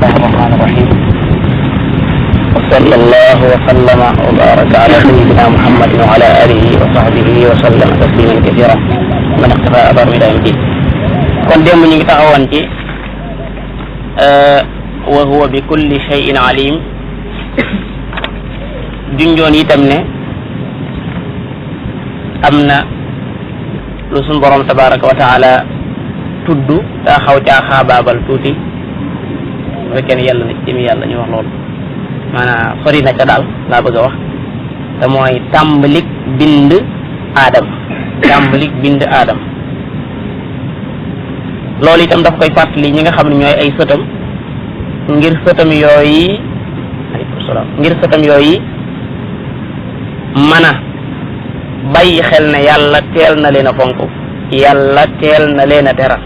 الله الرحمن الرحيم وصلى الله وسلم وبارك على سيدنا محمد وعلى آله وصحبه وسلم تسليما كثيرا من اقتفى أثر إلى يوم الدين. kon démb ñu ngi taxawoon ci wa huwa bi kulli shay'in alim junjoon itam ne am na lu suñ borom tabaraka wa taala tudd daa xaw caa xaabaabal tuuti bu fekkee ne yàlla na ci jëmi yàlla ñu wax loolu maanaam sori na ca daal laa bëgg a wax te mooy tàmbalik bind aadam loolu itam daf koy fàttali ñi nga xam ne ñooy ay sëtam ngir sëtam yooyu aleykum salaam ngir sëtam yooyu mën a bàyyi xel ne yàlla teel na leen a fonk yàlla teel na leen a teral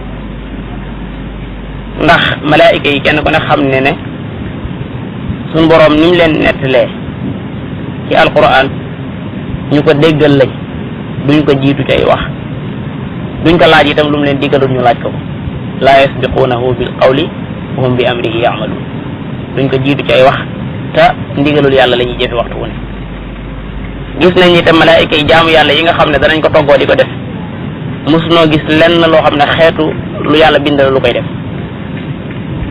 ndax malaayika yi kenn ku ne xam ne suñ boroom ni mu leen nettalee ci alquran ñu ko déggal lañ duñ ko jiitu ci ay wax duñ ko laaj itam lu mu leen diggalul ñu laaj ko laa yasbiquunahu bil qawli wa hum bi amrihi ya'maluun duñ ko jiitu ci ay wax te ndigalul yàlla la ñuy jëfe waxtu wu ne gis nañ itam malaayika yi jaamu yàlla yi nga xam ne danañ ko toggoo di ko def mosunoo gis lenn loo xam ne xeetu lu yàlla bindal lu koy def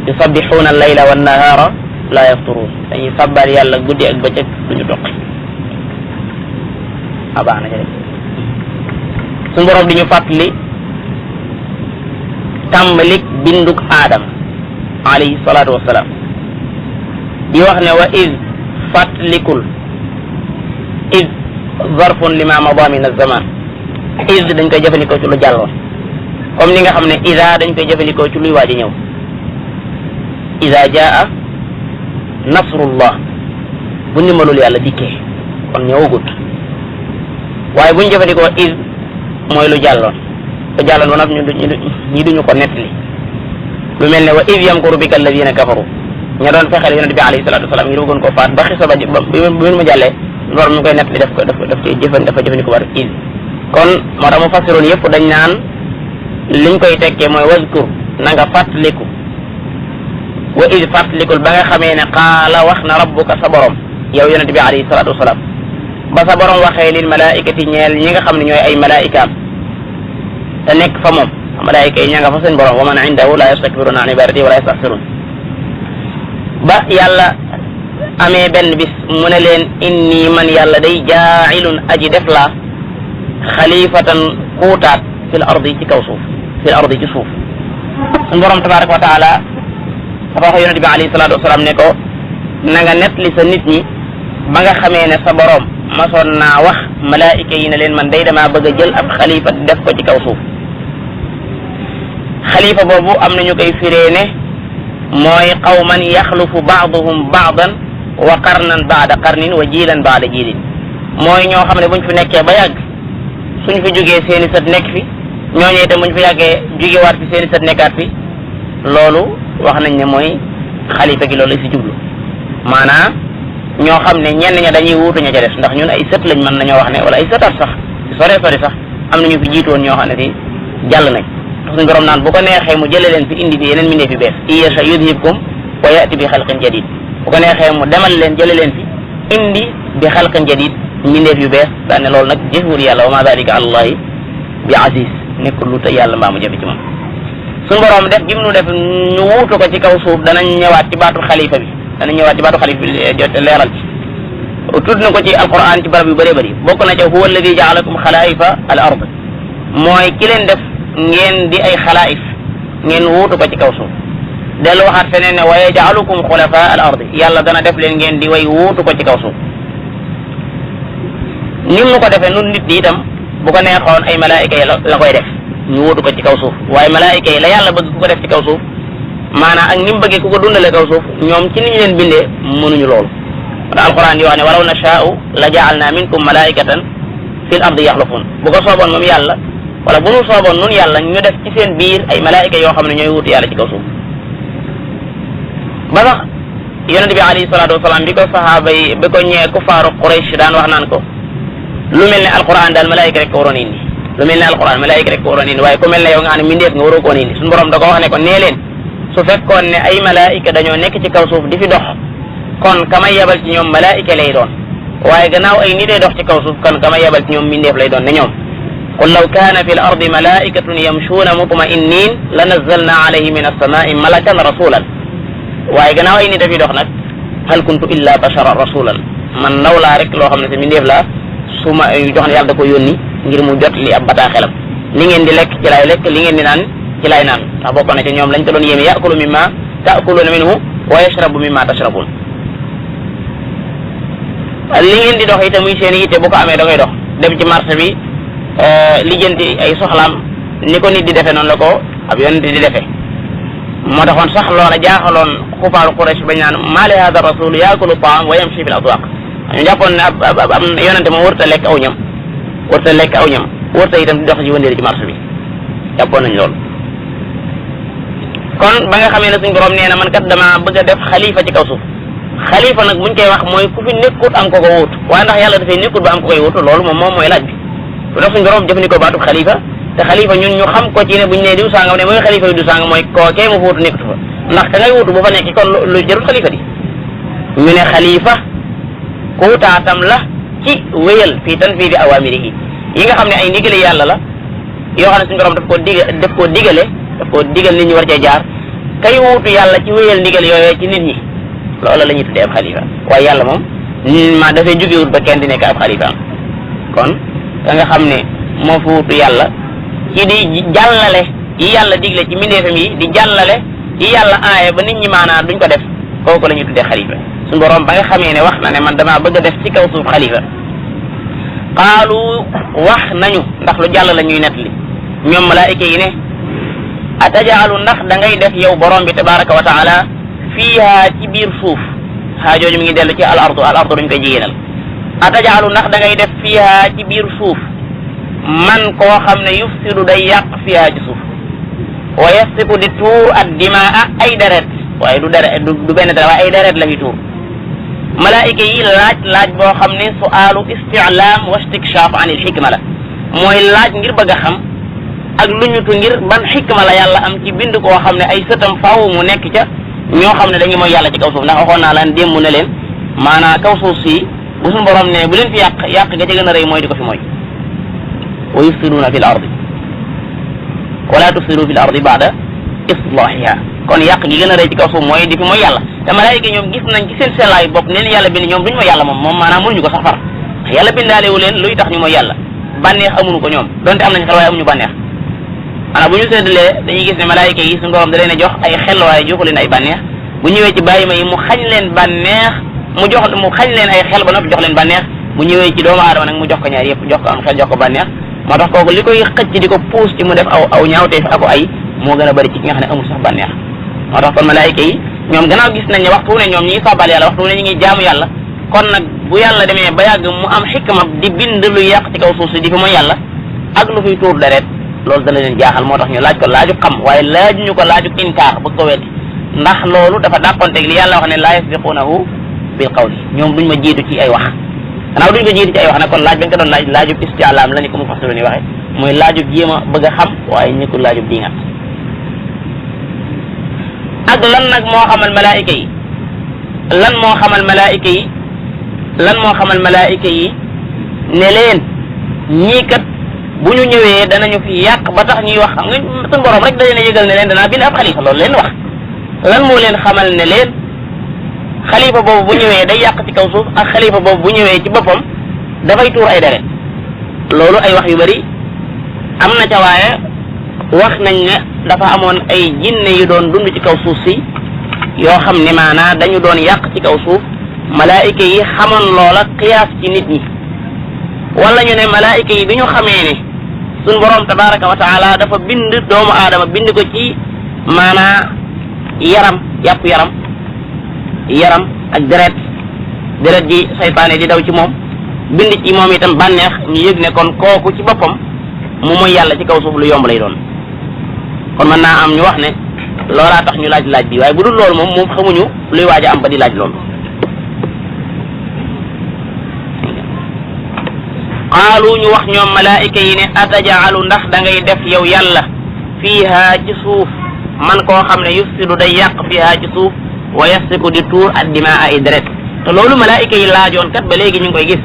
yusabbixuuna al-layla wan nahaara laa yafturuun dañuy sabbaal yàlla guddi ak bëccëg duñu toqi baax na jërëjëf suñu borom di ñu fàttali tàmbalik binduk aadam alayhi salaatu wassalaam di wax ne wa id fàttalikul id zarfun lima mada min az-zaman id dañ koy jëfandikoo ci lu jàlloon comme ni nga xam ne ida dañ koy jëfandikoo ci luy waaj a ñëw ida jaa nasrullah bu ndimbalul yàlla dikkee kon ñëwagut waaye buñ jëfandikoo id mooy lu jàlloon ba nag ñi duñu ko nettali lu mel ne wa id yamkuru bika alladina kafaru ña doon fexeel yonent bi alayhi salatu wasalam ñu bëggoon koo faat ba xisa ba bi mu jàllee loolu mu koy nettali dafa jëfandikoo war id kon moo tax mu fassiroon yëpp dañ naan liñ koy tekkee mooy wazkur na nga fàttaliku wa id fàttalikul ba nga xamee ne qaala wax na rabbuka sa borom yow yonent bi alayhi salatu wasalam ba sa borom waxee lil malaikati ñeel ñi nga xam ne ñooy ay malaikaam te nekk fa moom malaayika yi ña nga fa seen borom wa man indahu la yastakbiruna an ibadati wala yastaxsirun ba yàlla amee benn bis mu ne leen inni man yàlla day jaa'ilun aji def laa xalifatan kuutaat fil ardi ci kaw suuf fil ardi ci suuf suñu borom tabaraka wa taala dafa wax yonente bi alayhi salatu wasalaam ne ko na nga nettali sa nit ñi ba nga xamee ne sa borom masoon naa wax malaayika yi ne leen man day damaa bëgg a jël ab xalifa def ko ci kaw suuf xalifa boobu am na ñu koy firee ne mooy qawman yaxlufu baaduhum baadan wa qarnan baada qarnin wa jiilan baada jiilin mooy ñoo xam ne buñ fi nekkee ba yàgg suñ fi jógee seeni sët nekk fi ñooñu itam buñ fi yàggee jógewaat fi seeni sët nekkaat fi loolu wax nañ ne mooy xalifa gi loolu la si jublu maanaam ñoo xam ne ñenn ña dañuy wuutu ña ca des ndax ñun ay sët lañ mën nañoo wax ne wala ay sëtaat sax sore sax am na ñu fi jiitoon ñoo xam ne fi jàll nañ suñu borom naan bu ko neexee mu jëlee leen fi indi fi yeneen mbindeef yu bees iyasha yudhibkum wa yati bi xalqin jadid bu ko neexee mu demal leen jëlee leen fi indi bi xalqin jadid mbindeef yu bees daan ne loolu nag jëfewul yàlla wa ma dalika alallahi bi aziz nekkul lu te yàlla mbaa mu jafe ci moom suñu borom def gim nu def ñu wuutu ko ci kaw suuf danañ ñëwaat ci baatu xalifa bi jote leeral ci tudd na ko ci alquran ci barab yu bëree bëri bokk na ca huwa alladi jaalakum xalaifa al ard mooy ki leen def ngeen di ay xalaif ngeen wuutu ko ci kaw suuf dellu waxaat feneen ne wa yajaalukum xulafa al ard yàlla dana def leen ngeen di way wuutu ko ci kaw suuf nim nu ko defee nun nit di itam bu ko neexoon ay malaayika yi la koy def ñu wuutu ko ci kaw suuf waaye malaayika yi la yàlla bëgg ku ko def ci kaw suuf maanaam ak ni mu bëggee ku ko dundale kaw suuf ñoom ci ni ñu leen bindee mënuñu loolu wala alquran di wax ne walaw nashaa'u la ja'alna minkum malaikatan fil ardi yaxlufun bu ko sooboon moom yàlla wala bu nu sooboon nun yàlla ñu def ci seen biir ay malaayika yoo xam ne ñooy wuutu yàlla ci kaw suuf ba sax yonent bi alayhi salaatu wasalaam bi ko sahaaba yi bi ko ñee kuffaaru Quraysh daan wax naan ko lu mel ne alquran daal malaayika rek ko waroon indi lu mel ne alquran malaayika rek ko waroon indi waaye ku mel ne yow nga xam ne mbindeef nga waroo ko woon indi suñu borom da ko wax ne ko nee leen su fekkoon ne ay malaayika dañoo nekk ci kaw suuf di fi dox kon kama yebal ci ñoom malaayika lay doon waaye gannaaw ay nit ay dox ci kaw suuf kon kama yebal ci ñoom mindeef lay doon ne ñoom qul law kaana fi l ardi malaikatun yamshuuna mutma'innin la nazzalna alayhim min as-samaa'i malakan rasulan waaye gannaaw ay nit a fi dox nag hal kuntu illa basharan rasulan man ndaw laa rek loo xam ne si mindeef laa su ma jox ne yàlla da ko yónni ngir mu jot li ab bataaxelam li ngeen di lekk ci laay lekk li ngeen di naan ci laay naan ndax bokk na ci ñoom lañ ko doon yéeme yakulu mimma ta'kuluna minhu wa yashrabu mimma tashrabun li ngeen di dox itam muy seen yitte bu ko amee da koy dox dem ci marché bi lijjanti ay soxlaam ni ko nit di defee noonu la ko ab yonent di defee moo taxoon sax loola jaaxaloon xufaaru Quraysh bañ naan maa li hada rasul yaakulu taam wa yamshi fil aswaq ñu jàppoon ne ab yonente moom warut a lekk aw ñam warut a lekk aw ñam warut a itam di dox ci wëndeeli ci marché bi jàppoon nañ loolu kon ba nga xamee ne suñ borom nee na man kat dama bëgg a def xalifa ci kaw suuf xalifa nag buñ koy wax mooy ku fi nekkut am ko ko wut waaye ndax yàlla dafay nekkut ba am ko koy wut loolu moom mooy laaj bi lu tax suñ borom jëfandikoo baatub xalifa te xalifa ñun ñu xam ko ci ne buñ nee diw sangam ne mooy xalifa yu diw sangam mooy kookee mu fa wutu nekkut fa ndax ka ngay wutu bu fa nekk kon lu jarul xalifa di ñu ne xalifa kuutaatam la ci wéyal fii tanfiidi awaamirihi yi nga xam ne ay ndigale yàlla la yoo xam ne suñu borom daf koo digal nit ñi war cee jaar kay wuutu yàlla ci wéyal ndigal yooyee ci nit ñi loola la ñuy tuddee ab xalifa waaye yàlla moom ma dafay jógewut ba kenn di nekk ab xalifa kon ka nga xam ne moo fi wuutu yàlla ci di jàllale yi yàlla digle ci mbindeefam yi di jàllale yi yàlla aaye ba nit ñi maanaa duñ ko def kooku la ñuy tuddee xalifa suñu borom ba nga xamee ne wax na ne man damaa bëgg a def ci kaw suuf xalifa qaalu wax nañu ndax lu jàll la ñuy nettali ñoom malaayika yi ne atajaalu ndax da ngay def yow borom bi tabaraka wa taala fiiha ci biir suuf haa jooju mi ngi dellu ci al ardu duñ koy jigéenal atajaalu ndax da ngay def fiiha ci biir suuf man koo xam ne yufsidu day yàq fiiha ci suuf wa yasfiku di tuur ad dimaa ay deret waaye du benn deret waaye ay deret la fi tuur malaayika yi laaj boo xam ne su'aalu isti'laam wa istikshaf an il xikma la mooy laaj ngir bëgg a xam ak lu ñutu ngir ban xikma la yàlla am ci bind koo xam ne ay sëtam faaw mu nekk ca ñoo xam ne dañuy mooy yàlla ci kaw suuf ndax waxoon naa laan démb ne leen maanaa kaw suuf si bu suñu borom ne bu leen fi yàq ga ca gën a rëy mooy di ko fi mooy wa yufsiduuna fi l ardi wala tufsidu fi l ardi baada islahiha kon yàq gi gën a rëy ci kaw suuf mooy di fi mooy yàlla te malaayika ñoom gis nañ ci seen sellaayu bopp ne leen yàlla bind ñoom duñu mooy yàlla moom maanaam mënuñu ko sax far yàlla bindaalewu leen luy tax ñu mooy yàlla bànneex amuñu ko ñoom donte am nañ xel waaye amuñu bànneex maanaam bu ñu séddalee dañuy gis ne malaayika yi suñu borom da leen a jox ay xel waaye joxu leen ay bànneex bu ñëwee ci bàyyi ma yi mu xañ leen bànneex mu xañ leen ay xel ba noppi jox leen bànneex bu ñëwee ci doomu aadama nag mu jox ko ñaar yëpp jox ko am xel jox ko bànneex moo tax kooku li koy xëcc di ko puus ci mu def aw ñaawteef ako ay moo gën a bëri ci ki nga xam ne amul sax bànneex moo tax kon malaayika yi ñoom gannaaw gis nañ ne waxtu ne ñoom ñi ngi sàbbal yàlla waxtu ne ñu ngi jaamu yàlla kon nag bu yàlla demee ba yàgg mu am xikma di bind lu yàq ci kaw suuf si di fi mooy yàlla ak lu fiy tuur deret loolu dana leen jaaxal moo tax ñu laaj ko laaju xam waaye laajuñu ko laaju inkaar bëgg ko weddi ndax loolu dafa dàqonteeg li yàlla wax ne laa yasbiquunahu bil qawli ñoom duñ ma jiitu ci ay wax gannaaw duñ ko jiitu ci ay wax nag kon laaj bañ ko doon laaj laajub isti'laam la ni ko mu fasiru ni waxe muy laajub jéem a bëgg a xam waaye nekkul laajub diingat ak lan nag moo xamal malaayika yi lan moo xamal malaayika yi ne leen ñii kat bu ñu ñëwee danañu fi yàq ba tax ñuy wax xam nga suñu borom rek da leen a yëgal ne leen danaa bind ab xalifa loolu leen wax lan moo leen xamal ne leen xalifa boobu bu ñëwee day yàq ci kaw suuf ak xalifa boobu bu ñëwee ci boppam dafay tuur ay deret loolu ay wax yu bari am na ca waaye wax nañ ne dafa amoon ay jinne yu doon dund ci kaw suuf si yoo xam ne maanaa dañu doon yàq ci kaw suuf malaayika yi xamoon loola qiyaas ci nit ñi wala ñu ne malaayika yi bi ñu xamee ne suñ borom tabaraka wa taala dafa bind doomu aadama bind ko ci maanaa yaram ak deret ji saytaane di daw ci moom bind ci moom itam bànneex ñu yëg ne kon kooku ci boppam mu mooy yàlla ci kaw suuf lu yomb lay doon kon mën naa am ñu wax ne loolaa tax ñu laaj bi waaye bu dul loolu moom xamuñu luy waaj a am ba di laaj loolu qaalu ñu wax ñoom malaayika yi ne atajaalu ndax da ngay def yow yàlla fiiha ci suuf man koo xam ne yufsidu day yàq fiha ci suuf wa yasfiku di tuur ad dimaa ay deret te loolu malaayika yi laajoon kat ba léegi ñu ngi koy gis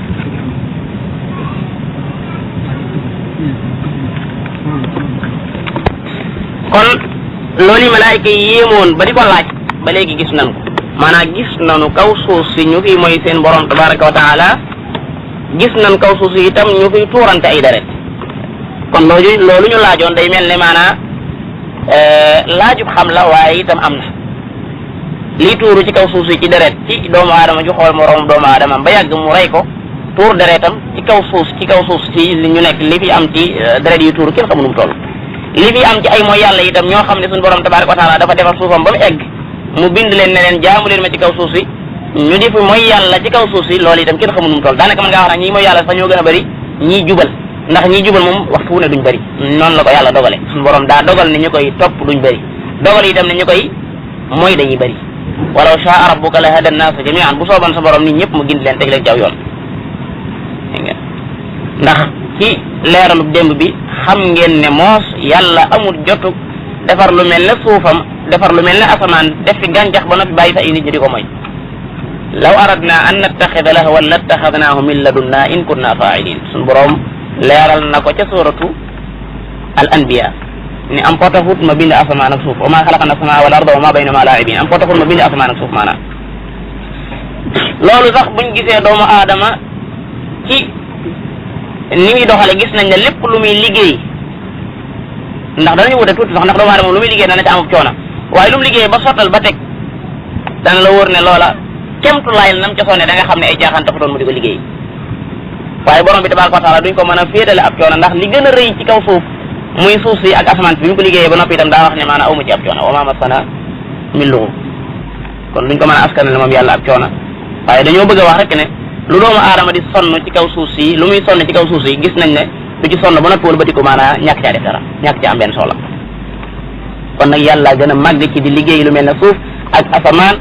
kon loolu yi malaayika yi yéemoon ba di ko laaj ba léegi gis nañ ko maanaam gis nañu kaw suuf si ñu fi mooy seen borom tabaraka wa taala gis nañ kaw suuf si itam ñu fiy tuurante ay deret kon loolu ñu laajoon day mel ne maanaam laajub xam la waaye itam am na lii tuuru ci kaw suuf si ci deret ci doomu aadama ju xool moroom doomu aadama ba yàgg mu rey ko tuur deretam ci kaw suuf si li ñu nekk li fi am ci deret yu tuuru kenn xamu nu mu toll li fi am ci ay mooy yàlla itam ñoo xam ne suñu borom tabaraka wa taala dafa defar suufam ba mu egg mu bind leen ne leen jaamu leen ma ci kaw suuf si ñu di fi mooy yàlla ci kaw suuf si loolu itam kenn xamu nu mu toll daanaka mën ngaa wax nag ñii mooy yàlla sax ñoo gën a bëri ñii jubal ndax ñii jubal moom waxtu wu ne duñ bëri noonu la ko yàlla dogale suñu borom daa dogal ne ñu koy topp duñ bëri dogal itam ne ñu koy mooy dañuy bëri walaw shaa rabbuka la hada nnaasa jamian bu sooban sa borom nit ñëpp mu gindi leen teg leen ci aw yoon ndax ci leeralu démb bi xam ngeen ne moos yàlla amul jotug defar lu mel ne suufam defar lu mel ne asamaan def fi gàncax ba noppi bàyyi fa ay nit ñi di ko mooy law aradna an nattaxida lahwan lattaxadnaahu min ladunna in kunna faa'ilin suñu borom leeral na ko ca suratu al anbiya ni am potahut ma bind asamaan ak suuf wa ma xalaqna samaa wal arda wa ma baynahuma laa'ibin am potahut ma bind asamaan ak suuf maanaam loolu sax buñ gisee doomu aadama ci ni muy doxale gis nañ ne lépp lu muy liggéey ndax danañu wute tuuti sax ndax doomu aadama lu muy liggéey dana ci amub coono waaye lu mu liggéey ba sottal ba teg dana la wóor ne loola kemtulaay nam ca sonne da nga xam ne ay caaxaan taxutoon mu di ko liggéey waaye borom bi tabaraka wa taala duñ ko mën a féetale ab coono ndax li gën a rëy ci kaw suuf muy suuf si ak asamaan si bi ñu ko liggéeyee ba noppi itam daa wax ne maanaam awma ci ab coono wa ma masana min lughub kon duñ ko mën a askanale moom yàlla ab coono waaye dañoo bëgg a wax rek ne lu doomu aadama di sonn ci kaw suuf si lu muy sonn ci kaw suuf si gis nañ ne du ci sonn ba noppi wala ba di ko maanaam ñàkk caa def dara ñàkk caa am benn soxla kon nag yàlla gën a màgg ci di liggéey lu mel ne suuf ak asamaan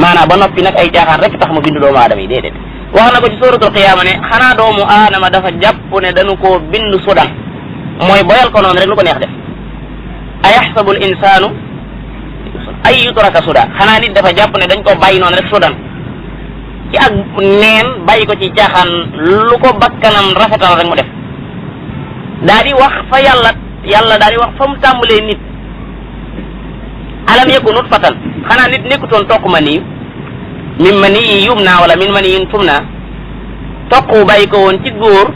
maanaam ba noppi nag ay caaxaan rek tax mu bind doomu aadama yi déedéet wax na ko ci suratul qiyaama ne xanaa doomu aadama dafa jàpp ne dañu koo bind sudan mooy boyal ko noonu rek lu ko neex def ayaxsabu l insaanu ay yutraka sudan xanaa nit dafa jàpp ne dañ ko bàyyi noonu rek sudan ci ak neen bàyyi ko ci caaxaan lu ko bakkanam rafetal rek mu def daa di wax fa yàlla daa di wax fa mu tàmbalee nit alam yakun nutfatan xanaa nit nekkutoon toq ma nii min ma nii yumna wala min ma nii tumna toq bàyyi ko woon ci góor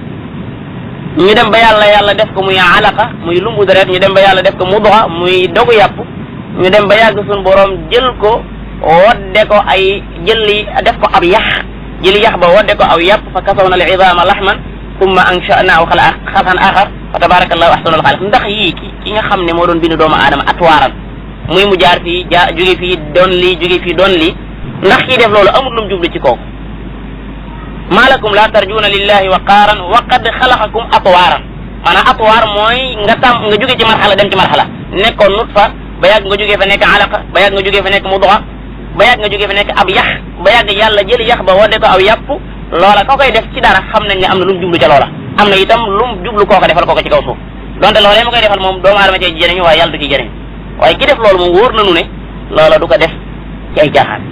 ñu dem ba yàlla def ko muy alaqa muy lumbu deret ñu dem ba yàlla def ko mudxa muy dogu yàpp ñu dem ba yàgg suñu borom jël ko wodde ko ay jëli def ko ab yax jëli yax ba wodde ko aw yàpp fa kasawna al idama lahman thumma ansha'naahu xalqan axar fa tabarakallahu ahsanul xaaliq ndax yii ki nga xam ne moo doon bind doomu aadama atwaaran muy mu jaar fii jóge fii doon lii jóge fii doon lii ndax kii def loolu amul lum jublu ci kooku malakum la tarjuuna lillahi waqaaran wa qad xalaqakum atwaaran maanaam atwaar mooy nga jóge ci marxala dem ci marxala nekkoon nutfa ba yàgg nga jógee fa nekk alaqa ba yàgg nga jógee fa nekk mudxa ba yàgg nga jógee fa nekk ab yax ba yàgg yàlla jël yax ba wadde ko aw yàpp loola ka koy def ci dara xam nañ ne am na lu mu jublu ca loola am na itam lu mu jublu kooka defal kooka ci kaw suuf donte loolee ma koy defal moom doomu aadama cee jëriñu waaye yàlla du ci jëriñ waaye ki def loolu moom wóor nañu ne loola du ko def ci ay caaxaan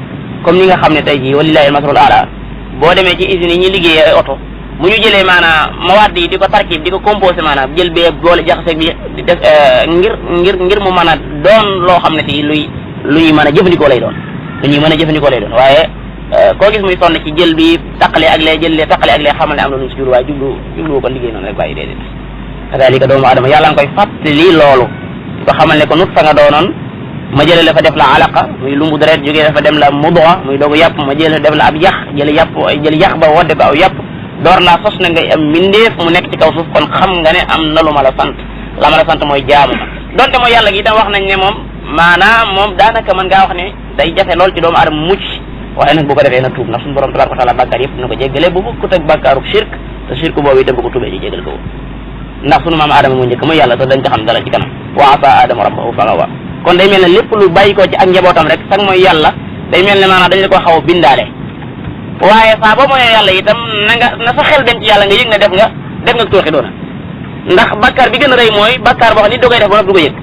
comme ni nga xam ne tey jii walillahi almasalul ala boo demee ci usines yi ñuy liggéeyee ay oto bu ñu jëlee maanaam mawaat yi di ko tarkib di ko composé maanaam jël bee boole jaxase bi di def ngir mu mën a doon loo xam ne ci luy mën a jëfandikoo lay doon lu ñuy mën a jëfandikoo lay doon waaye koo gis muy sonn ci jël bi taqale ak lee jël lee taqale ak lee xamal ne am na lu ñu si jublu waaye jublu ko liggéey noonu rek bàyyi déedéet kadalika doomu adama yàlla nga koy fàttali loolu di ko xamal ne ko nut fa nga doonoon ma jële la fa def la alaqa muy lumbu deret jógee dafa dem la mudwa muy doogu yàpp ma jële def la ab yax jël yax ba wadde ko aw yàpp door laa sos na ngay am mindeef mu nekk ci kaw suuf kon xam nga ne am na lu ma la sant la ma la sant mooy jaamu ma donte mooy yàlla gi itam wax nañ ne moom maanaam moom daanaka mën ngaa wax ne day jafe lool ci doomu aadama mucc waaye nag bu ko defee na tuub ndax suñu borom tabaraka wa taala bàkkaar yëpp dina ko jéggale bu bokkut ak bàkkaaruk shirk te shirk boobu itam bu ko tuubee ci jéggal ko ndax sunu maam aadama mu njëkk mooy yàlla te dañ ca xam dala ci kanam wa asa aadama rabbahu fa gawa kon day mel ne lépp lu bàyyi ko ci ak njabootam rek sax mooy yàlla day mel ne maanaam dañ la ko xaw a bindaale waaye saa boo mooyee yàlla itam na sa xel dem ci yàlla nga yëg ne def nga tooxi doona ndax bàkkaar bi gën a rëy mooy bàkkaar boo xam ni da koy def ba noppi du ko yëg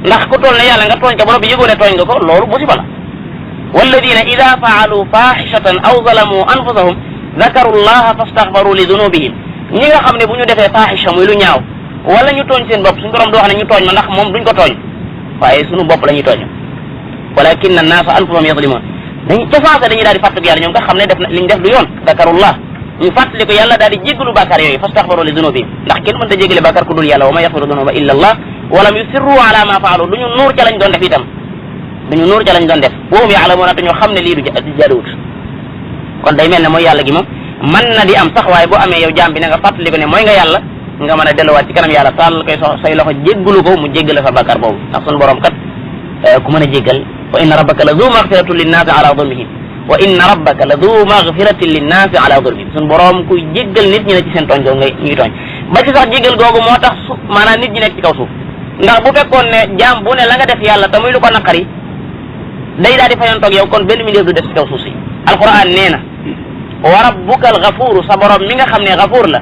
ndax ku toll ne yàlla nga tooñ ko ba noppi yëgoo ne tooñ nga ko loolu musiba la walladina ida faalu faaxishatan aw zalamu anfusahum dakaru llaha fastaxfaru li dunubihim ñi nga xam ne bu ñu defee faaxisha muy lu ñaaw wala ñu tooñ seen bopp suñu borom du wax ne ñu tooñ ma ndax moom duñ ko tooñ waaye suñu bopp la ñuy tooñ walakin annaasa anfusahum yadlimun dañu ca saasa dañuy daal di fàttaliku yàlla ñoom nga xam ne def na liñ def du yoon dakarullah ñu fàttali ko yàlla daal di jéggalu bàkkaar yooyu fastaxfaru li dunubihim ndax kenn mënta jéggale bàkkaar ku dul yàlla wa ma yaxfiru dunuba illa allah walam yusirru ala ma faalu du ñu nuur ca lañ doon def itam duñu nuur ca lañ doon def wahum yaalamuuna te ñoo xam ne lii du jaaduwut kon day mel ne mooy yàlla gi moom mën na di am sax waaye boo amee yow jaam bi ne nga fàttali ko ne mooy nga yàlla nga mën a delluwaat ci kanam yàlla tàll koy say loxo jéggalu ko mu jéggale sa bàkkaar boobu ndax suñu borom kat ku mën a jéggal wa inna rabbaka la du magfiratin linnaasi ala zulmihim wa inna rabbaka la du magfiratin linnaasi ala zulmihim suñu borom kuy jéggal nit ñi ne ci seen tooñ googu ñuy tooñ ba ci sax jéggal googu moo tax maanaam nit ñi nekk ci kaw suuf ndax bu fekkoon ne jaam bu ne la nga def yàlla te muy lu ko naqari day daal di fayantoog yow kon benn million du def ci kaw suuf si alquran nee na wa rabbuka al gafuru sa borom mi nga xam ne gafuur la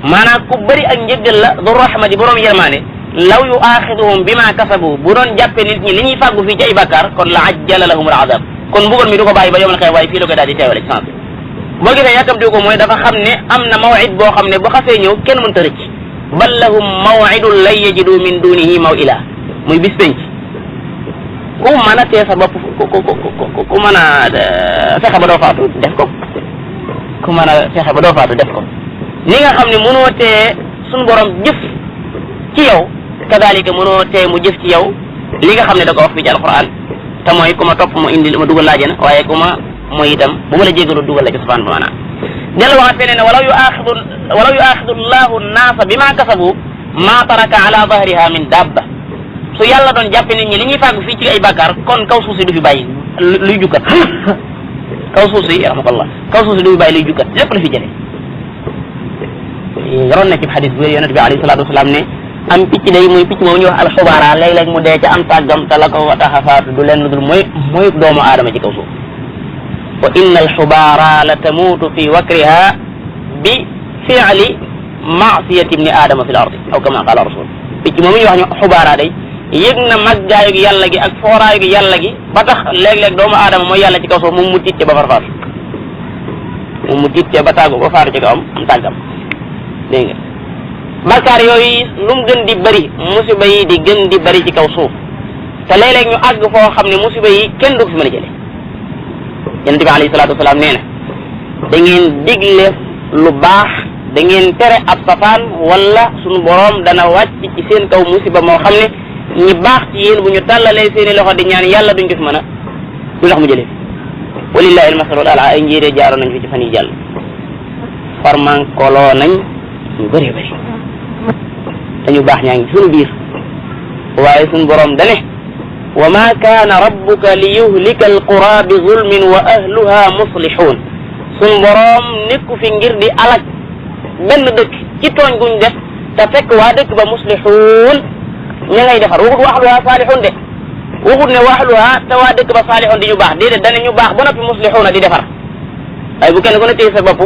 maanaam ku bëri ak njëggal la du rahmati borom yërmaane law yu aaxiduhum bima kasabu bu doon jàppe nit ñi li ñuy fàggu fii ci ay bàkkaar kon la ajjala lahum al azab kon mbugal mi du ko bàyyi ba yowmal xeex waaye fii la koy daal di teewale ci sens bi boo gisee yàkkamti ko mooy dafa xam ne am na mawid boo xam ne bu xasee ñëw kenn mënta rëcc bal lahum mawidun lan yajidu min dunihi mawila muy bis penc ku mën a tee sa bopp ku mën a fexe ba doo faatu def ko ku mën a fexe ba doo faatu def ko ni nga xam ne mënoo tee suñu borom jëf ci yow kadalika mënoo tee mu jëf ci yow li nga xam ne da ko wax fii ci alquran te mooy ku ma topp mu indi ma dugal laajana waaye ku ma mooy itam bu ma la jégalu dugal la ci subhanahu wa taala dellu waxaat feneen ne walaw yuaxidu llahu nnaasa bima kasabu ma taraka ala dahriha min dabba su yàlla doon jàppe nit ñi li ñuy fàggu fii ci ay bàkkaar kon kaw suuf si du fi bàyyi luy jukkat kaw suuf si rahmatullah kaw suuf si du fi bàyyi luy jukkat lépp la fi jëlee yoroon na ci xadis bu wér yonent bi alayhi salaatu wasalaam ne am picc day muy picc moom ñuy wax alxubaara léeg-léeg mu dee ca am tàggam te la ko tax a faatu du leen dul mooy doomu aadama ci kaw suuf wa inna alxubaara la tamuutu fi wakriha bi fi'li maasiyati ibni aadama fi l ardi aw kama qaala rasul picc moom ñuy wax ñu xubaara day yëg na màggaayu gi yàlla gi ak fooraayu gi yàlla gi ba tax léeg-léeg doomu aadama mooy yàlla ci kaw suuf moom mu tiit ba far faatu moom mu tiit ba tàggu ba faatu ci kawam am tàggam dégg nga bàkkaar yooyu lu mu gën di bëri musiba yi di gën di bëri ci kaw suuf te léeg-léeg ñu àgg foo xam ne musiba yi kenn du ko fi mën a jële yonent bi alayhi salaatu wasalaam nee na da ngeen digle lu baax da ngeen tere ab safaan wala sunu boroom dana wàcc ci seen kaw musiba moo xam ne ñi baax ci yéen bu ñu tàllalee seeni loxo di ñaan yàlla duñ ko fi mën a du tax mu jëlee walillahi almasalul ala ay njéeree jaaroon nañ fi ci fan yi jàll farmankoloo nañ ñu bëri bëri dañu baax ñaa ngi suñu biir waaye suñu boroom dane wa ma kaana rabbuka li yuhlika alqura bi zulmin wa ahluha muslihun suñu boroom nekku fi ngir di alak benn dëkk ci tooñ guñ def te fekk waa dëkk ba muslihun ña ngay defar waxut wa ahluha salihun de waxut ne wa ahluha te waa dëkk ba salihun di ñu baax déedéet dane ñu baax ba noppi muslihuna di defar waaye bu kenn ku ne téye sa bopp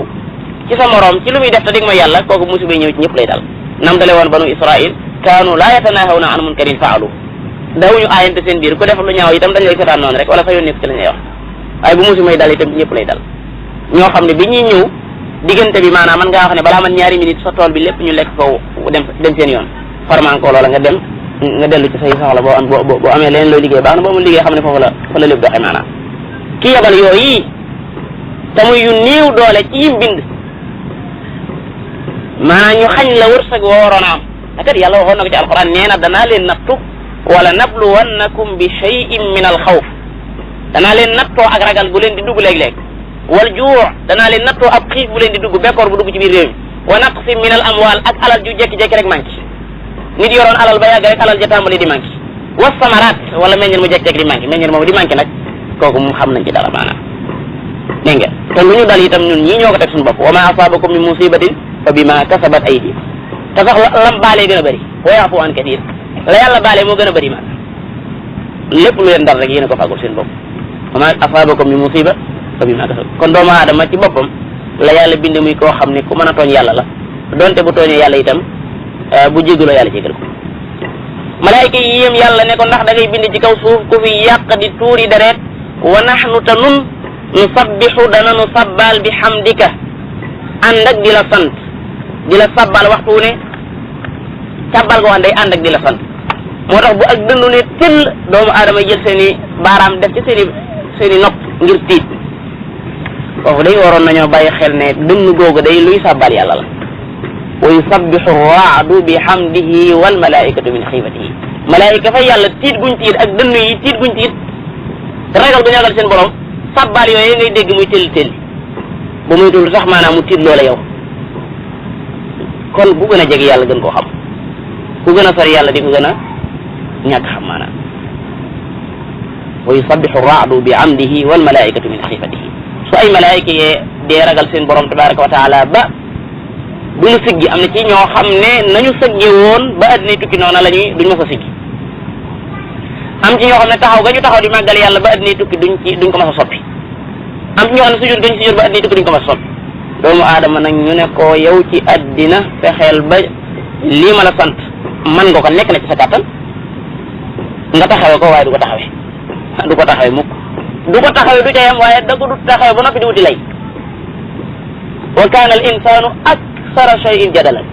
ci sa moroom ci lu muy def te dig ma yàlla kooku musiba ñëw ci ñëpp lay dal nam dale woon banu israil kaanu laa yatanahawna an munkarin faalu dawuñu aayante seen biir ku def lu ñaaw itam dañ lay seetaan noonu rek wala sa yoon nekk ci lañ lay wax waaye bu musiba may dal itam ci ñëpp lay dal ñoo xam ne bi ñuy ñëw diggante bi maanaam man ngaa wax ne balaa man ñaari minutes sa tool bi lépp ñu lekk ko dem seen yoon farmanko loola nga dem nga dellu ci say soxla boo amee leneen looy liggéey baax na boo mu liggéey xam ne foofu la lépp doxee maanaam ki yabal yooyu te muy yu néew doole ci yim bind maanaam ñu xañ la wërsëg woo waroon a am akat yàlla waxoon na ko ci alquran nee na danaa leen nattu wala nabluwannakum bi shay'in min al xawf danaa leen nattoo ak ragal bu leen di dugg léeg-léeg wal juu danaa leen nattoo ab xiif bu leen di dugg bekkoor bu dugg ci biir réew mi wa naqsin min al amwal ak alal ju jekki-jekki rek manqué nit yoroon alal ba yàgg rek alal ja tàmbali di manqué wa samarat wala meññeen mu jekki-jekki di manqué meññeen moomu di manqué nag kooku mu xam nañ ci dara maanaam dégg nga te lu ñu dal itam ñun ñii ñoo ko teg suñu bopp wa ma asabakum min musibatin fa bima kasabat aydikum te sax lam baalee gën a bëri wa yaafu an kathir la yàlla baalee moo gën a bëri maanaam lépp lu leen dal rek yéen a ko fàggul seen bopp wa ma asabakum min musiba fa bima kasabat kon doomu aadama ci boppam la yàlla bind muy koo xam ne ku mën a tooñ yàlla la donte bu tooñee yàlla itam bu jégaloo yàlla jégal ko malaayika yi yéem yàlla ne ko ndax da ngay bind ci kaw suuf ku fi yàq di tuuri deret wa nahnu te nun nu sabbixu dana nu sabbal bi hamdika ànd ak di la sant di la sabbal waxtu wu ne sabbal ko wax day ànd ak di la sant moo tax bu ak dëndu ne tëll doomu aadama jël seen i baaraam def ci seen i nopp ngir tiit foofu day waroon nañoo bàyyi xel ne dënn googu day luy sabbal yàlla la wa yusabbixu raadu bi hamdihi wal malaikatu min xiifatihi malaayika fa yàlla tiit guñ tiit ak dënn yi tiit guñ tiit ragal guñ ragal seen borom sabbal yooyu ngay dégg muy tëll tëll bu muy tul sax maanaam mu tiit loola yow kon bu gën a jege yàlla gën koo xam ku gën a sori yàlla di ko gën a ñàkk xam maanaam wa yusabbixu raadu bi hamdihi wal malaikatu min xiifatihi su ay malaayika yee dee ragal seen borom tabaraka wa taala ba du ñu siggi am na ci ñoo xam ne nañu sëgge woon ba addinay tukki noona la ñuy duñ ma sa siggi am ci ñoo xam ne taxaw ga ñu taxaw di màggal yàlla ba addinay tukki duñ ko mas a soppi am ci ñoo xam ne sujud ga ñu sujud ba addinay tukki duñ ko mas a soppi doomu aadama nag ñu ne ko yow ci addina fexeel ba lii ma la sant man nga ko nekk na ci sa kàttan nga taxawee ko waaye du ko taxawee mukk du ko taxawee du ca yam waaye da ko du taxawee ba noppi di wuti lay wa kaana al insanu aksara shay'in jadalan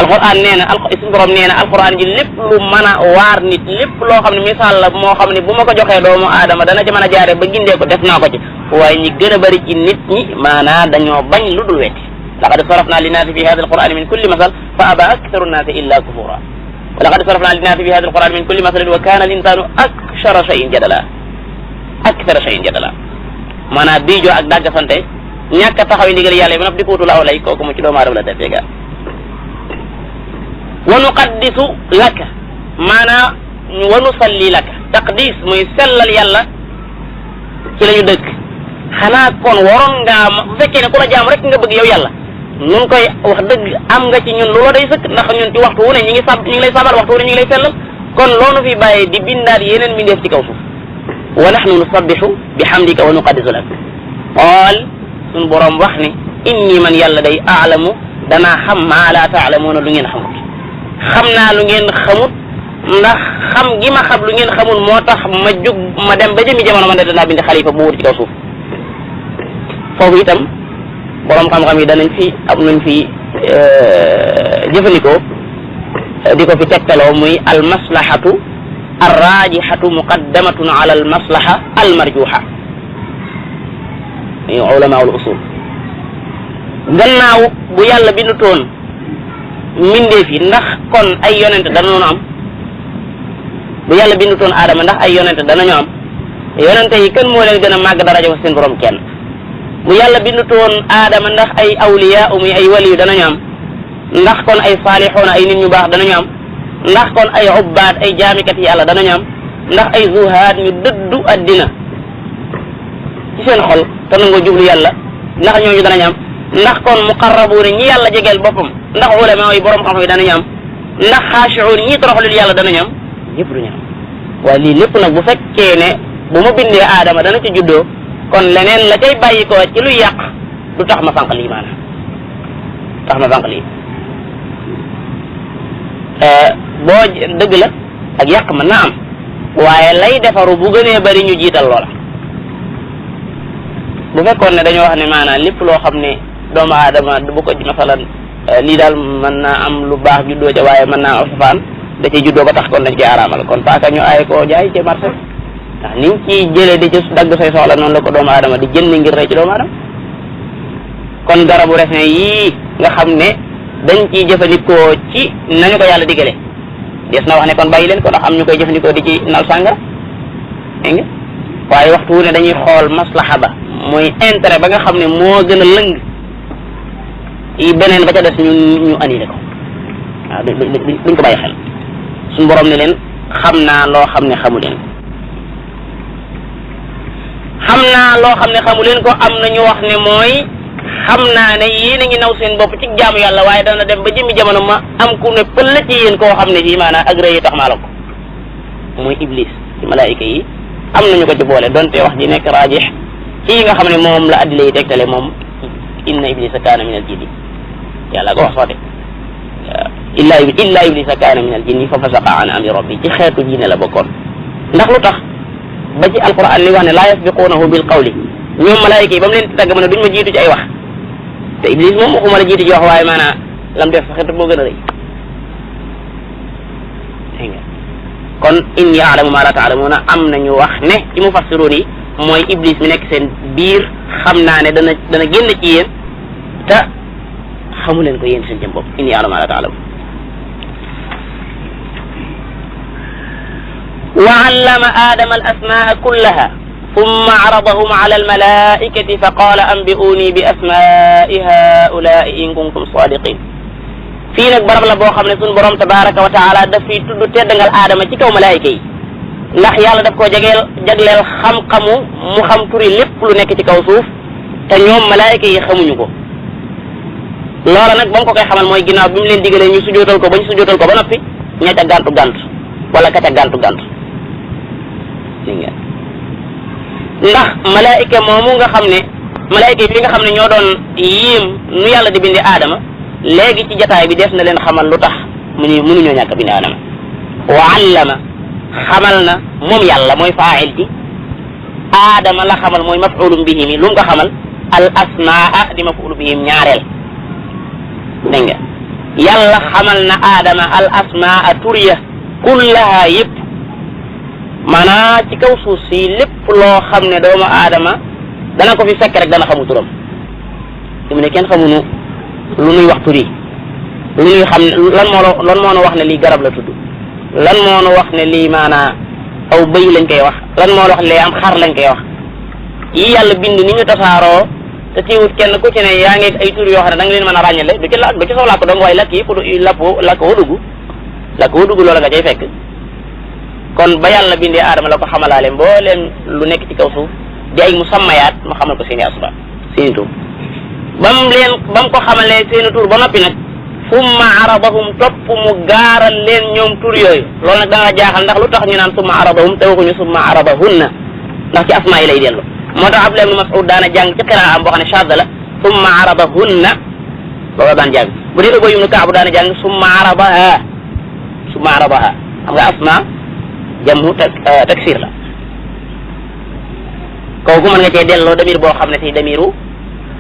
alquran nee na suñu borom nee na alquran ji lépp lu mën a waar nit lépp loo xam ne misaal la moo xam ne bu ma ko joxee doomu aadama dana ci mën a jaare ba gindee ko def naa ko ci waaye ñi gën a bëri ci nit ñi maanaa dañoo bañ lu dul wetti laqad sarafna linnaasi fi hada alqurani min kulli masal fa aba aktharu nnaasi illa kufura wa laqad sarafna linnaasi fi hada alqurani min kulli masalin wa kana al insanu akthara shay'in jadala maanaam biijoo ak dàgg sante ñàkk a taxaw ndigal yàlla yi ba noppi di ko wutul aw lay kooku mu ci doomu aadama la def ga wa nuqaddisu laka maanaam wa nusalli laka taqdis muy sellal yàlla ci la ñu dëkk xanaa kon waroon ngaa bu fekkee ne ku la jaam rek nga bëgg yow yàlla nun koy wax dëgg am nga ci ñun loola day sëkk ndax ñun ci waxtu wu ne ñi ngi lay sabal waxtu wu ne ñi ngi lay sellal kon loolu fi bàyyee di bindaat yeneen mbindeef ci kaw suuf wa nahnu nusabbihu bi hamdika wa nuqaddisu lak qaal suñ boroom wax ne inni man yàlla day aalamu danaa xam maa laa taalamuuna lu ngeen xamut xam naa lu ngeen xamut ndax xam gi ma xam lu ngeen xamul moo tax ma jug ma dem ba jëmi jamono man de danaa bind xalifa bu wut ci kaw suuf foofu itam boroom xam-xam yi danañ fi am nañ fi jëfandikoo di ko fi tegtaloo muy al maslahatu arrajihatu muqaddamatun ala al maslaha al marjuha muy ulama al usul gannaaw bu yàlla bindutoon mbindeef yi ndax kon ay yonente danañu am bu yàlla bindutoon aadama ndax ay yonente danañu am yonente yi kan moo leen gën a màgg daraja fa seen borom kenn bu yàlla bindutoon aadama ndax ay awliya muy ay waliyu danañu am ndax kon ay saalixoona ay nit ñu baax danañu am ndax kon ay ubbaat ay jaamikat yàlla danañu am ndax ay zuhaad ñu dëddu addina ci seen xol te nangoo jublu yàlla ndax ñooñu danañu am ndax kon muqarrabuuna ñi yàlla jegeel boppam ndax ulama yi borom xam-xam yi danañu am ndax xaashiuun ñi toroxlul yàlla danañu am yëpp duñu am waaye lii lépp nag bu fekkee ne bu ma bindee aadama dana ci juddoo kon leneen la cay bàyyi ko ci luy yàq du tax ma fànq lii maanaam tax ma fànq lii boo dëgg la ak yàq mën naa am waaye lay defaru bu gënee bari ñu jiital loola bu fekkoon ne dañoo wax ne maanaam lépp loo xam ne doomu aadama bu ko masalan lii daal mën naa am lu baax juddoo ca waaye mën naa am safaan da ciy juddoo ba tax kon dañ ciy araamal kon paaka ñu aaye koo jaay ci marché ndax niñ ciy jëlee di ci dagg say soxla noonu la ko doomu aadama di jënd ngir rey ci doomu aadama kon garabu raisin yii nga xam ne dañ ciy jëfandikoo ci nañu ko yàlla digale des na wax ne kon bàyyi leen ko ndax am ñu koy jëfandikoo di ci nal sàngara dégg nga waaye waxtu wu ne dañuy xool maslaha ba muy intérêt ba nga xam ne moo gën a lëng yi beneen ba ca des ñu annulé ko waaw duñ ko bàyyi xel suñu borom ne leen xam naa loo xam ne xamu leen xam naa loo xam ne xamu leen ko am na ñu wax ne mooy xam naa ne yéen a ngi naw seen bopp ci jaamu yàlla waaye dana dem ba jëmmi jamono ma am ku ne pël ci yéen koo xam ne fii maanaam ak rëy yi tax maa la ko muy iblis ci malaayika yi am nañu ko ci boole donte wax ji nekk raajix ci yi nga xam ne moom la addila yi tegtale moom inna iblisa kaana min al jinni yàlla ko wax sax de illa iblisa kaana min al jinni fa fasaqa an amri rabbi ci xeetu jinne la bokkoon. ndax lu tax ba ci alquran li wax ne laa yasbiquunahu bil qawli ñoom malaayika yi ba mu leen tagg ma ne duñ ma jiitu ci ay wax te iblis moom waxuma la jiitu ci wax waaye maanaam lam def xeetu moo gën a rëy. dégg nga kon inni aalamu ma la taalamuuna am nañu wax ne ci mufassiroon yi mooy iblis mi nekk seen biir xam naa ne dana génn ci yéen te xamu leen ko yéen seen jëm bopp inni aalamu ma la taalamuun. wa allama aadama al asmaa kullaha ثم عرضهم على الملائكة فقال أنبئوني بأسماء هؤلاء إن كنتم صادقين. fii nag barab la boo xam ne suñu borom tabaraka wa taala daf fiy tudd teddangal aadama ci kaw malaayika yi ndax yàlla daf koo jagleel xam-xamu mu xam turi lépp lu nekk ci kaw suuf te ñoom malaayika yi xamuñu ko. loola nag ba mu ko koy xamal mooy ginnaaw bi mu leen digalee ñu sujootal ko ba ñu sujootal ko ba noppi ña ca gàntu gàntu wala ka ca gàntu gàntu. ndax malaayika moomu nga xam ne malaayika yi nga xam ne ñoo doon yiim nu yàlla di bindi aadama léegi ci jataay bi des na leen xamal lu tax mënuñoo ñàkk bindi aadama. wa allama xamal na moom yàlla mooy faa'il ji aadama la xamal mooy maf'ulun bihi mi lu mu ko xamal al asmaa di maf'ul bihim ñaareel. dégg nga yàlla xamal na aadama al asmaa turiya kullaha yëpp maanaa ci kaw suuf si lépp loo xam ne doomu aadama dana ko fi fekk rek dana xamu turam fi mu ne kenn xamuñu lu nuy wax tur yi lu nuy xam lan moo nu wax ne lii garab la tudd lan moo nu wax ne lii maanaa aw bëy lañ koy wax lan moo nu wax ne lii am xar lañ koy wax yi yàlla bind ni ñu tasaaroo te teewut kenn ku ci ne yaa ngi ay tur yoo xam ne da nga leen mën a ràññale du ci saw làkk dong waaye lakk yi lakk woo dugg loola nga cay fekk. kon ba yàlla bindee aadama la ko xamalaale mbooleem lu nekk ci kaw suuf di ay musammayaat mu xamal ko seeni asba seeni tur ba mu ko xamalee seeni tur ba noppi nag summa aradahum topp mu gaaral leen ñoom tur yooyu loolu nag danga jaaxal ndax lu tax ñu naan summa aradahum te waxuñu summa aradahunna ndax ci asmaa yi lay dellu moo tax Abdullah ibn Mas'ud daana jàng ci qiraam boo xam ne shadda la summa aradahunna booba daan jàng bu dee Ubay ibn Ka'b daana jàng summa aradaha xam nga asmaa jamu taksir la kooku mën nga cee delloo damir boo xam ne si damiru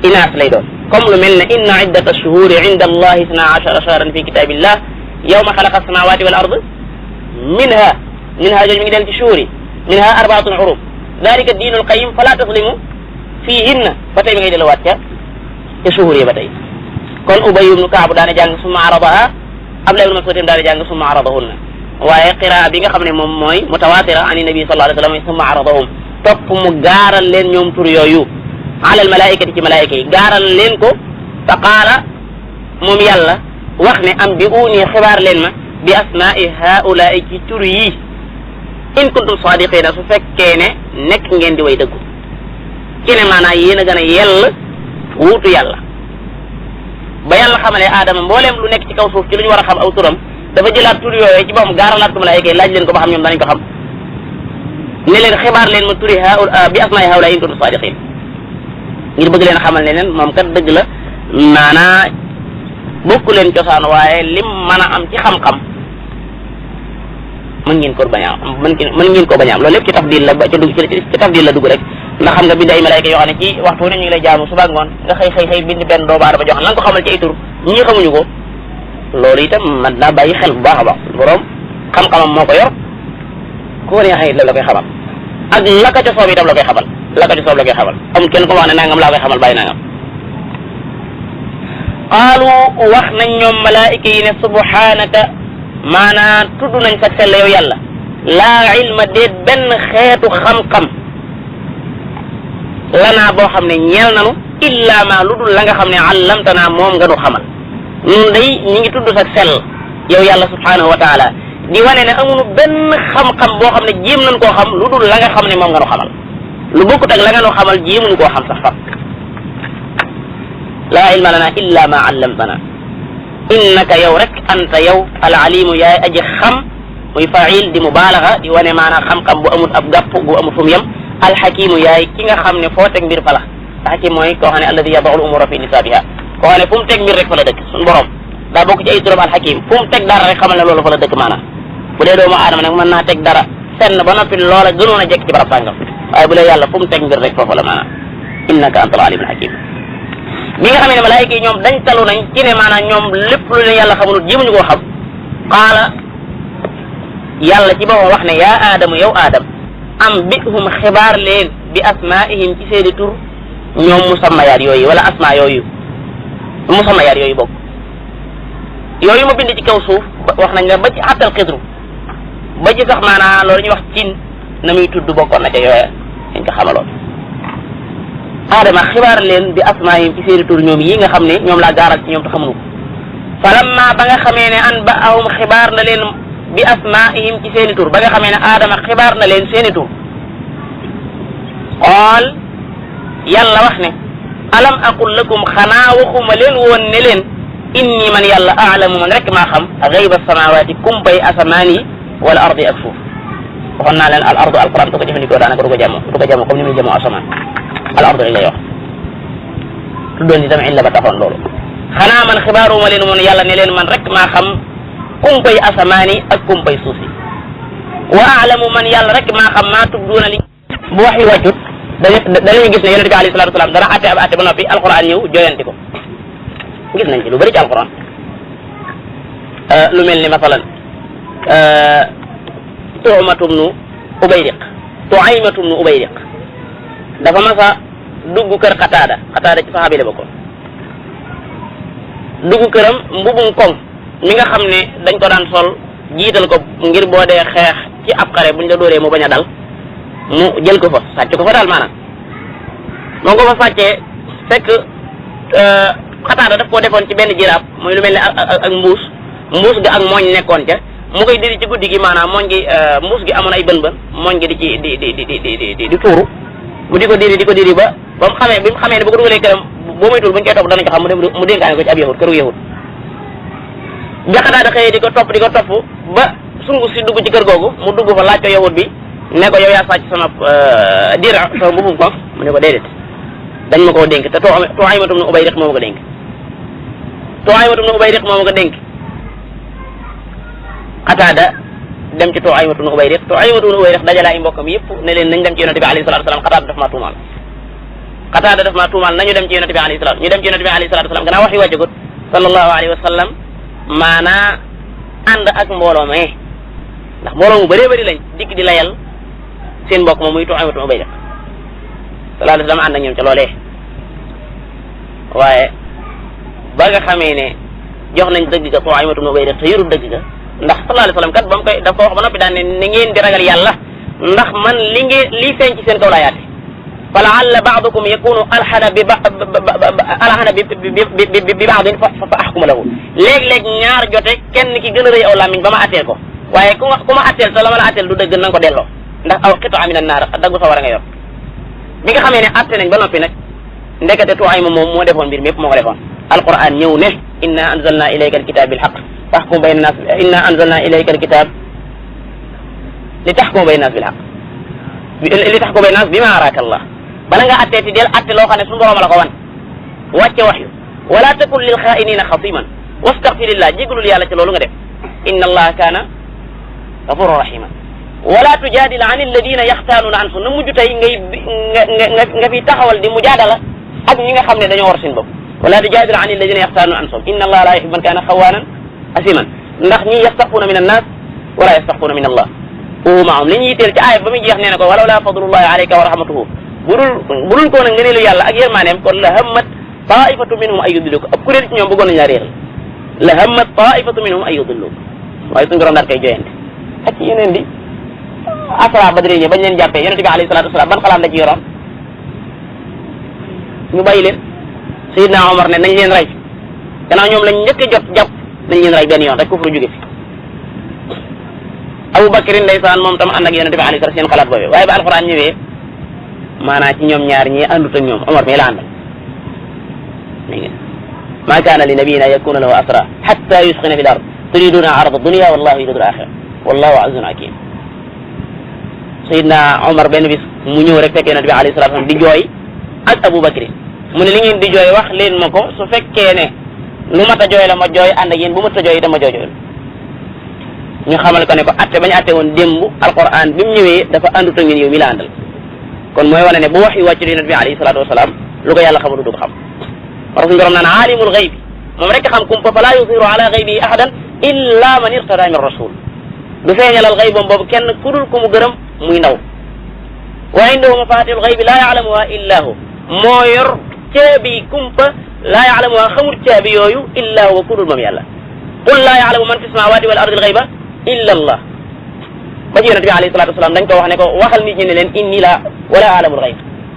inaas lay doon comme lu mel ne inna iddata shuhuri inda allahi isna ashara shahran fi kitabillah yawma xalaqa samawati wal ard minha jooju mi ngi del ci shuhuri minha arbaatun hurum dalika diinul qayim fala taslimu fihinna ba tey mi ngay delluwaat ca shuhuri ba tey kon Ubay ibn Ka'b daana jàng summa aradaha Abdullah ibn Mas'ud daana jàng summa aradahunna waaye qiraa bi nga xam ne moom mooy mutawaatira an nabi sallallahu alayhi wa sallam summa aradahum topp mu gaaral leen ñoom tur yooyu alal malaikati ci malaayika yi gaaral leen ko fa qaala moom yàlla wax ne am bi uuni xibaar leen ma bi asmaai haulaai ci tur yi in kuntum sadiqina su fekkee ne nekk ngeen di way dëggu ci ne maanaam yéen a gën a yell wuutu yàlla ba yàlla xamalee aadama mbooleem lu nekk ci kaw suuf ci lu ñu war a xam aw turam dafa jëlaat tur yooyu ci boppam gaaralaat ko malaayika yi laaj leen ko ba xam ñoom danañ ko xam ne leen xibaar leen ma turi bi asmaai haulaai in kuntum sadiqin ngir bëgg leen xamal ne leen moom kat dëgg la maanaa bokku leen cosaan waaye lim mën a am ci xam-xam mën ngeen ko bañ a am mën ngeen ko bañ a am loolu lépp ci tafdil la ca dugg ci tafdil la dugg rek ndax xam nga bind ay malaayika yoo xam ne ci waxtu ne ñu ngi lay jaamu suba ak ngoon nga xëy bind benn doomu aadama jox la nga ko xamal ci ay tur ñi xamuñu ko loolu itam man naa bàyyi xel bu baax a baax borom xam-xamam moo ko yor koo neexee la koy xamal ak la ka ca soob itam la koy xamal amul kenn ko wax ne nangam laa koy xamal bàyyi nangam qaalu wax nañ ñoom malaayika yi ne subhanaka maanaa tudd nañ sa sell yow yàlla laa ilma déet benn xeetu xam-xam lanaa boo xam ne ñeel nanu illa ma lu dul la nga xam ne allamtanaa moom nga nu xamal ñun day ñi ngi tudd sa sell yow yàlla subhanahu wa taala di wane ne amuñu benn xam-xam boo xam ne jéem nañ koo xam lu dul la nga xam ne moom nga nu xamal lu bokkut ak la nga nu xamal jéemuñu koo xam sax fam laa ilma lana illa ma allamtana innaka yow rek anta yow al alimu yaay aji xam muy fail di mubaalaga di wane maanaam xam-xam bu amul ab gàpp bu amul fu mu yem alxakimu yaay ki nga xam ne foo teg mbir fa la xakim mooy koo xam ne alladi yadaul umura fi nisaabiha koo xam ne fu mu teg mbir rek fa la dëkk suñu borom daa bokk ci ay turam alxakim fu mu teg dara rek xamal ne loolu fa la dëkk maanaam bu dee doomu aadama nag mën naa teg dara fenn ba noppi loola gënoon a jekk ci barab sàngam waaye bu dee yàlla fu mu teg mbir rek foofu la maanaam innaka antal alimul hakim bi nga xamee ne malaayika yi ñoom dañ talu nañ ci ne maanaam ñoom lépp lu leen yàlla xamul jéemuñu koo xam qaala yàlla ci boppam wax ne yaa aadamu yow aadam am bihum xibaar leen bi asmaihim ci seeni tur ñoom musammayaat yooyu wala asma yooyu musammayaat yooyu bokk yooyu ma bind ci kaw suuf wax nañ la ba ci àttal xidru ba ci sax maanaam loolu ñuy wax cin na muy tudd bokkoon na ca yooya dañ ko xamaloon aadama xibaar leen bi asmaihim ci seeni tur ñoom yi nga xam ne ñoom laa gaaral ci ñoom te xamuñu ko falamma ba nga xamee ne an baahum xibaar na leen bi asmaihim ci seeni tur ba nga xamee ne aadama xibaar na leen seeni tur qaal yàlla wax ne alam aqul lakum xanaa waxuma leen woon ne leen inni man yàlla aalamu man rek maa xam gayba samawaati kumpay asamaan yi wala ardi ak suuf waxoon naa leen al ardu alquran du ko jëfandikoo daanaka du ko jàmmoo comme ni muy jëmoo asamaan al ardu rek lay wax tuddoon itam illa ba taxoon loolu xanaa man xibaaruma leen woon yàlla ne leen man rek maa xam kumpay asamaan yi ak kumpay suuf yi wa aalamu man yàlla rek maa xam maa tubduuna li bu wax yi wàccut dañuy gis ne yonente bi alayhi salatu wasalaam dana atte ab atte ba noppi alquran ñëw joyanti ko gis nañ ci lu bëri ci alquran lu mel ni masalan tuumatum nu ubayriq dafa masa dugg kër xataada ci saxaabi la bokkoon dugg këram mbubum koŋ mi nga xam ne dañ ko daan sol jiital ko ngir boo dee xeex ci ab xare buñ la dóoree mu bañ a dal mu jël ko fa sàcc ko fa daal maanaam moo ko fa sàccee fekk xataada daf koo defoon ci benn jiraab muy lu mel ne ak mbuus ga ak mooñ nekkoon ca mu koy diri ci guddi gi maanaam mooñ gi mbuus gi amoon ay bën mooñ gi di ci di tuuru mu di ko diri ba mu xamee bi mu xamee ne bu ko dugalee këram boo moytuwul buñ koy topp danañ ko xam mu dénkaane ko ci ab yahud këru yahud bi xataada xëyee di ko topp ba sungu si dugg ci kër googu mu dugg fa laaj ko yahud bi ne ko yow yaa sàcc sama dira sama mbubum ko mu ne ko déedéet dañ ma koo dénk te Tuaymatu bnu Ubayriq moo ma ko dénk Qataada dem ci Tuaymatu bnu Ubayriq dajale ay mbokkam yëpp ne leen nañ dem ci yonente bi alayhi salatu wasalam Qataada daf maa tuumaal nañu dem ci yonente bi alayhi salatu ñu dem ci yonente bi alayhi salatu wasalam gannaaw wax yi wàccagut sallallahu alayhi wa sallam maanaa ànd ak mbooloo mee ndax mbooloo mu bëree bëri lañ dikk di layal seen mbokk moom muy Tuaymatu bnu Ubayriq sallallahu alayhi wa sallam ànd ak ñoom ca loolee waaye ba nga xamee ne jox nañ dëgg ga Tuaymatu bnu Ubayriq te yorul dëgg ga ndax sallallahu alayhi wa sallam kat ba mu koy dafa wax ba noppi daan ne ni ngeen di ragal yàlla ndax man lii feeñ ci seen kaw laa yaate fa laalla ba'dukum yakunu alhana bi ba'din fa ahkuma lahu léeg-léeg ñaar jote kenn ki gën a rëy aw làmmiñ ba ma atteel ko waaye ku ma atteel te la ma la atteel du dëgg na nga ko delloo ndax aw qit'a min an-naar daggu sa war a nga yor bi nga xamee ne atte nañ ba noppi nag ndekete Tuayma moom moo defoon mbir mi yëpp moo ko defoon alquran ñëw ne inna anzalna ilayka alkitab bil haqq tahkum bayna nas inna anzalna ilayka alkitab li tahkum bayna nas bil haqq li tahkum bayna nas bima araka Allah bala nga atteeti del atte loo xam ne suñu borom la ko wan wàcce waxyu wala takun lil xaa'inina xasiman wastaghfirillah jégalul yàlla ci loolu nga def inna allaha kaana gafuran rahiman wala tujadil an alladina yaxtaanuuna anfu na mujj tey nga fi taxawal di mujaadala ak ñi nga xam ne dañoo war seen bopp wala tujadil an alladina yaxtaanuuna anfusahum inna allaha la yuhibbu man kaana xawaanan asiman ndax ñi yastaxfuuna min annas wala yastaxfuuna min allah wa maahum li ñu yitteel ci aaya ba muy jeex nee na ko walaw la fadlullahi alayka wa rahmatuhu budul ko nag ngëneelu yàlla ak yërmaaneem kon la hammat taifatu minhum ay yudilluka ab kuréel ci ñoom bëggoon nañ laa réeral la hammat taifatu minhum ay yudilluka waaye suñu borom daal koy joyante ak ci yeneen di asra badri ñi bañ leen jàppee yonente bi alayhi salatu wasalam ban xalaat la ci yoroon ñu bàyyi leen Seydina Omar ne nañ leen rey gannaaw ñoom lañ njëkk a jàpp nañ leen rey benn yoon rek kufru jóge fi Abu Bakrin ndeysaan moom tam ànd ak yonente bi alayhi salatu seen xalaat boobu waaye ba alxuraan ñëwee maanaa ci ñoom ñaar ñi àndut ak ñoom Omar mi la àndal ma kaana li nabiyin an yakuna lahu asra hatta yusxina fi l ard turiduna arada dunia wallahu yuridu al axira wallahu azizun hakim Seydina Omar benn bis mu ñëw rek fekk yonente bi alayhi salatu wasallam di jooy ak Abu Bakrin mu ne li ngeen di jooy wax leen ma ko su fekkee ne lu mat a jooy la ma jooy ànd ak yéen bu mat a jooy itam ma jooy ñu xamal ko ne ko atte bañu atte woon démb alquran bi mu ñëwee dafa àndut ak ñun yow mi la àndal kon mooy wane ne bu wax yu wàcc yonent bi alayhi salaatu wasalaam lu ko yàlla xamul du ko xam parce que suñu borom naan aalimul xayb moom rek xam kumpa fala yusiru ala xaybihi ahadan illa man irtada min rasul du feeñalal xaybam boobu kenn ku dul ku mu gërëm muy ndaw wa indahu mafatihul xaybi laa yaalamuha illa hu moo yor caabi kumpa laa yaalamuha xamul caabi yooyu illa huwa ku dul moom yàlla qul laa yaalamu man fi samawati wal ardi al xayba illa allah ba ci yonent bi alayhi salatu wasalaam dañ ko wax ne ko waxal nit ñi ne leen inni la wala aalamul xayb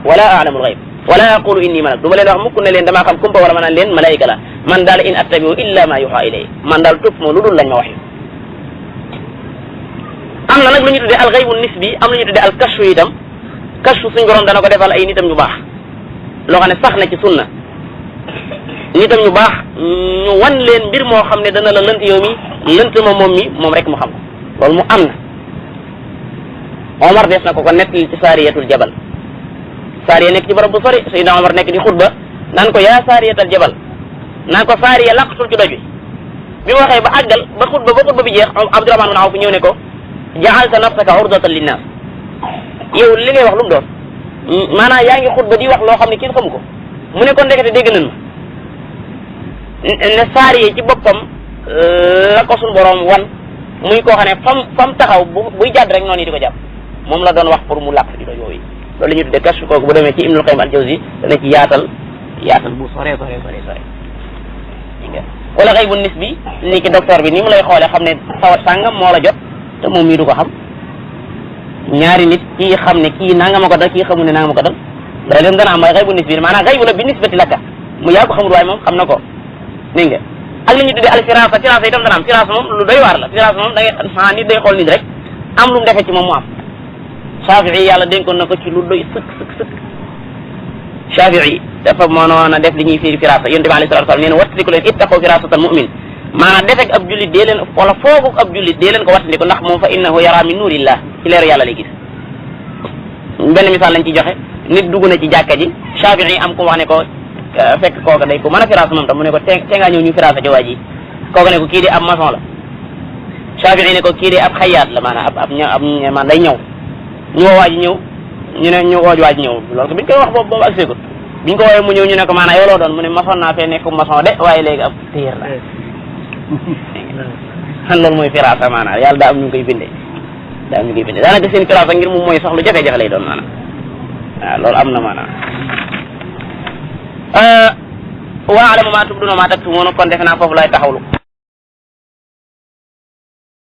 wala aalamul xayb wala aqulu inni malak du ma leen wax mukk ne leen damaa xam kumpa wala ma naan leen malaayika la man daal in attabiu illa ma yuha ilay man daal topp moo lu dul lañ ma wax am na nag lu ñu tuddee al xaybu nisbi am lu ñu tuddee al kashfu itam kashfu suñ borom dana ko defal ay nitam ñu baax loo xam ne sax na ci sunna nitam ñu baax ñu wan leen mbir moo xam ne dana la lënt yow mi lënt ma moom mi moom rek mu xam ko loolu mu am na Omar des na ko nettali ci saariyatul jabal saariya nekk ci barab bu sori Seydina Omar nekk di xutba naan ko yaa saariyatal jabal naan ko saariya laqatul ci doj wi bi mu waxee ba àggal ba xutba bi jeex Abdurahmaan ibn Awf ñëw ne ko ja'alta nafsaka urdatan linnaas yow li ngay wax lu mu doon maanaam yaa ngi xutba di wax loo xam ne kenn xamu ko mu ne ko ndekete dégg nañ ma ne saariya ci boppam la ko suñu borom wan muy koo xam ne fam taxaw buy jàdd rek noonu yi di ko jàpp moom la doon wax pour mu làq di doj yooyu loolu la ñuy tuddee kashf kooku bu demee ci Ibnul Qayyim al-Jawzi dana ci yaatal bu sore wala xëy bu nis bi ni ki docteur bi ni mu lay xoolee xam ne tawat sàngam moo la jot te moom mii du ko xam ñaari nit kii xam ne kii nanga ma ko dal kii xamul ne nanga ma ko dal dara leen dana am mooy xëy bu nis bi maanaam xëy bu la bi nisbati lakka mu yaa ko xamul waaye moom xam na ko dégg nga ak li ñu tuddee al firasa itam dana am firasa moom lu doy waar la firasa moom da ngay nit day xool nit rek am lu mu defee ci moom mu am Shafii yàlla dénkoon na ko ci lu doy sëkk Shafii dafa mënoon a def li ñuy firi firasa yonent bi alayhi salaatu wa salaam nee na wattandiku leen ittaqu firasatal mu'min maanaam defek ab jullit dee leen wala fooguk ab jullit dee leen ko wattandiku ndax moom fa innahu yara min nuurillah ci leeru yàlla lay gis benn misaal lañ ci joxe nit dugg na ci jàkka ji Shafii am ku wax ne ko fekk kooka day ko mën a firasa moom tam mu ne ko te ngaa ñëw ñu firasa ci waa ji kooka ne ko kii di ab maçon la Shafii ne ko kii di ab xayaat la maanaam man day ñëw ñu woo waa ji ñëw ñu woo waa ji ñëw loolu biñ koy wax boobu ak seegut biñ ko woowee mu ñëw ñu ne ko maanaam yow loo doon mu ne maçon naa fee nekk maçon de waaye léegi ab téer la xan loolu mooy firasa maanaam yàlla daa am ñu koy bindee daanaka seen firasa ngir moom mooy sax lu jafe-jafe lay doon maanaam waaw loolu am na maanaam wa alamu ma tubduna ma taktumuuna kon defe naa foofu lay taxawlu